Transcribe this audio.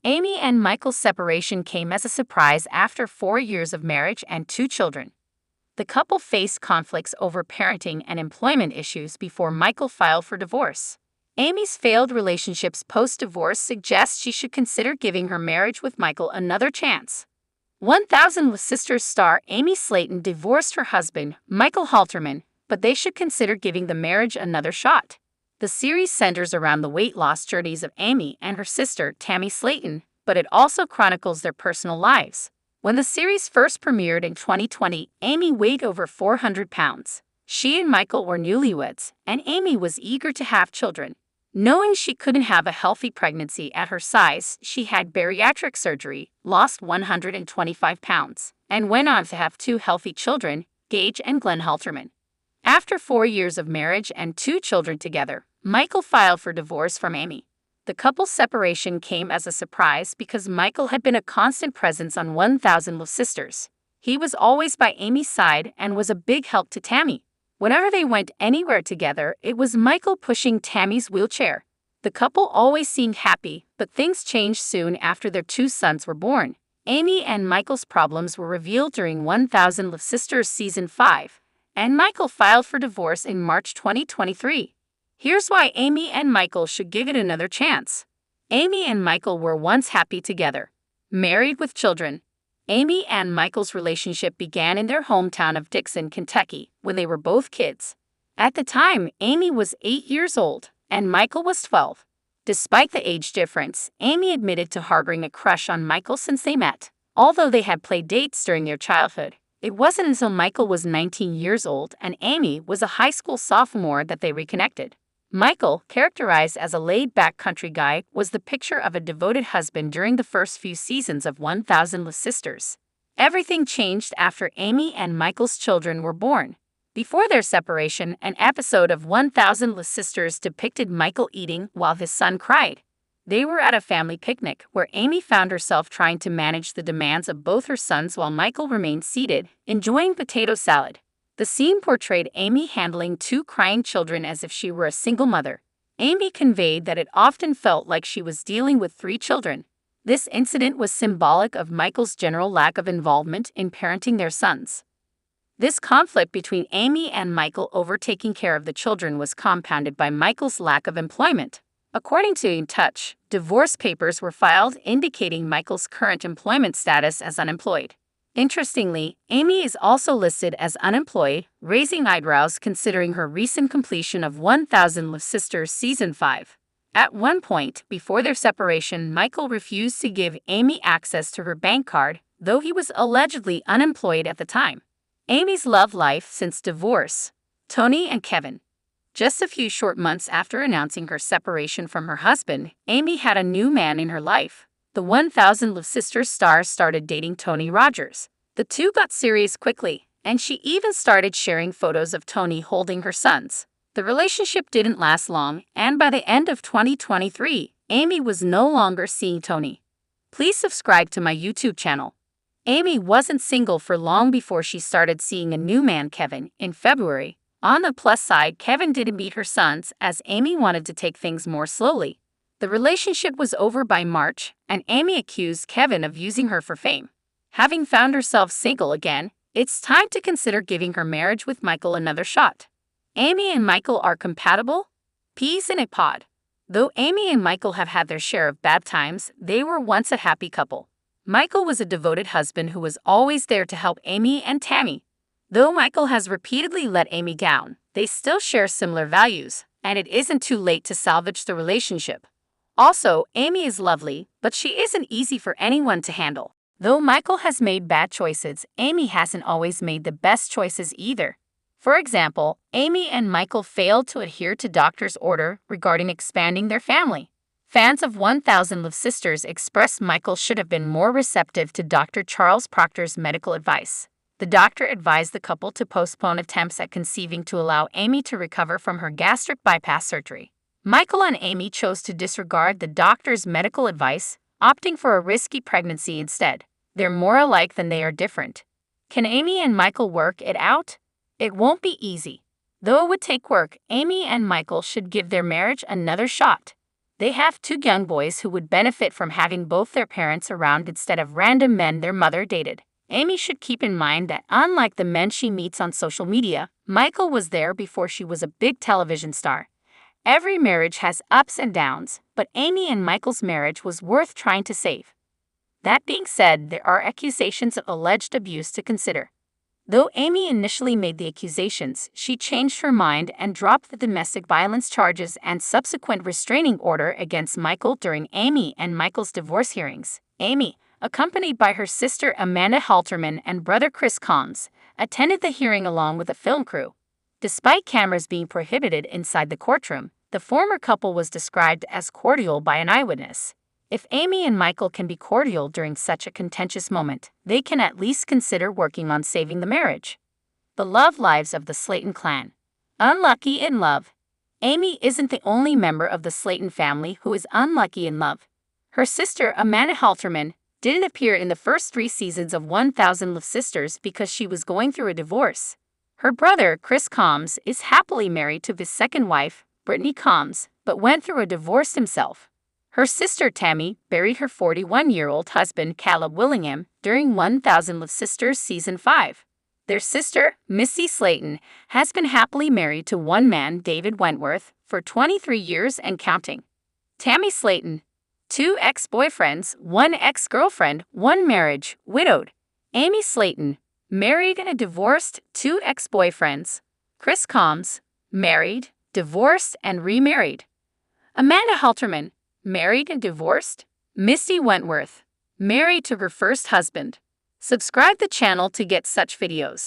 Amy and Michael's separation came as a surprise after 4 years of marriage and 2 children. The couple faced conflicts over parenting and employment issues before Michael filed for divorce. Amy's failed relationships post-divorce suggest she should consider giving her marriage with Michael another chance. 1000 Sisters star Amy Slaton divorced her husband, Michael Halterman, but they should consider giving the marriage another shot. The series centers around the weight loss journeys of Amy and her sister, Tammy Slayton, but it also chronicles their personal lives. When the series first premiered in 2020, Amy weighed over 400 pounds. She and Michael were newlyweds, and Amy was eager to have children. Knowing she couldn't have a healthy pregnancy at her size, she had bariatric surgery, lost 125 pounds, and went on to have 2 healthy children, Gage and Glenn Halterman. After 4 years of marriage and 2 children together, Michael filed for divorce from Amy. The couple's separation came as a surprise because Michael had been a constant presence on 1000 Sisters. He was always by Amy's side and was a big help to Tammy. Whenever they went anywhere together, it was Michael pushing Tammy's wheelchair. The couple always seemed happy, but things changed soon after their 2 sons were born. Amy and Michael's problems were revealed during 1000 Sisters Season 5, and Michael filed for divorce in March 2023. Here's why Amy and Michael should give it another chance. Amy and Michael were once happy together, married with children. Amy and Michael's relationship began in their hometown of Dixon, Kentucky, when they were both kids. At the time, Amy was 8 years old, and Michael was 12. Despite the age difference, Amy admitted to harboring a crush on Michael since they met. Although they had played dates during their childhood, it wasn't until Michael was 19 years old and Amy was a high school sophomore that they reconnected. Michael, characterized as a laid-back country guy, was the picture of a devoted husband during the first few seasons of 1000 Sisters. Everything changed after Amy and Michael's children were born. Before their separation, an episode of 1000 Sisters depicted Michael eating while his son cried. They were at a family picnic where Amy found herself trying to manage the demands of both her sons while Michael remained seated, enjoying potato salad. The scene portrayed Amy handling 2 crying children as if she were a single mother. Amy conveyed that it often felt like she was dealing with 3 children. This incident was symbolic of Michael's general lack of involvement in parenting their sons. This conflict between Amy and Michael over taking care of the children was compounded by Michael's lack of employment. According to In Touch, divorce papers were filed indicating Michael's current employment status as unemployed. Interestingly, Amy is also listed as unemployed, raising eyebrows considering her recent completion of 1000 Sisters Season 5. At one point, before their separation, Michael refused to give Amy access to her bank card, though he was allegedly unemployed at the time. Amy's love life since divorce. Tony and Kevin. Just a few short months after announcing her separation from her husband, Amy had a new man in her life. The 1000 Sisters star started dating Tony Rogers. The two got serious quickly, and she even started sharing photos of Tony holding her sons. The relationship didn't last long, and by the end of 2023, Amy was no longer seeing Tony. Please subscribe to my YouTube channel. Amy wasn't single for long before she started seeing a new man, Kevin, in February. On the plus side, Kevin didn't meet her sons as Amy wanted to take things more slowly. The relationship was over by March, and Amy accused Kevin of using her for fame. Having found herself single again, it's time to consider giving her marriage with Michael another shot. Amy and Michael are compatible? Peas in a pod. Though Amy and Michael have had their share of bad times, they were once a happy couple. Michael was a devoted husband who was always there to help Amy and Tammy. Though Michael has repeatedly let Amy down, they still share similar values, and it isn't too late to salvage the relationship. Also, Amy is lovely, but she isn't easy for anyone to handle. Though Michael has made bad choices, Amy hasn't always made the best choices either. For example, Amy and Michael failed to adhere to doctor's order regarding expanding their family. Fans of 1000 Sisters expressed Michael should have been more receptive to Dr. Charles Proctor's medical advice. The doctor advised the couple to postpone attempts at conceiving to allow Amy to recover from her gastric bypass surgery. Michael and Amy chose to disregard the doctor's medical advice, opting for a risky pregnancy instead. They're more alike than they are different. Can Amy and Michael work it out? It won't be easy. Though it would take work, Amy and Michael should give their marriage another shot. They have two young boys who would benefit from having both their parents around instead of random men their mother dated. Amy should keep in mind that unlike the men she meets on social media, Michael was there before she was a big television star. Every marriage has ups and downs, but Amy and Michael's marriage was worth trying to save. That being said, there are accusations of alleged abuse to consider. Though Amy initially made the accusations, she changed her mind and dropped the domestic violence charges and subsequent restraining order against Michael during Amy and Michael's divorce hearings. Amy, accompanied by her sister Amanda Halterman and brother Chris Combs, attended the hearing along with a film crew. Despite cameras being prohibited inside the courtroom, the former couple was described as cordial by an eyewitness. If Amy and Michael can be cordial during such a contentious moment, they can at least consider working on saving the marriage. The love lives of the Slayton clan. Unlucky in love. Amy isn't the only member of the Slayton family who is unlucky in love. Her sister, Amanda Halterman, didn't appear in the first 3 seasons of 1000 LB Sisters because she was going through a divorce. Her brother, Chris Combs, is happily married to his second wife, Brittany Combs, but went through a divorce himself. Her sister Tammy buried her 41-year-old husband Caleb Willingham during 1000 LB Sisters Season 5. Their sister, Missy Slaton, has been happily married to one man, David Wentworth, for 23 years and counting. Tammy Slaton, 2 ex-boyfriends, 1 ex-girlfriend, 1 marriage, widowed. Amy Slaton, married and divorced, 2 ex-boyfriends. Chris Combs, married, divorced, and remarried. Amanda Halterman, married and divorced. Misty Wentworth, married to her first husband. Subscribe the channel to get such videos.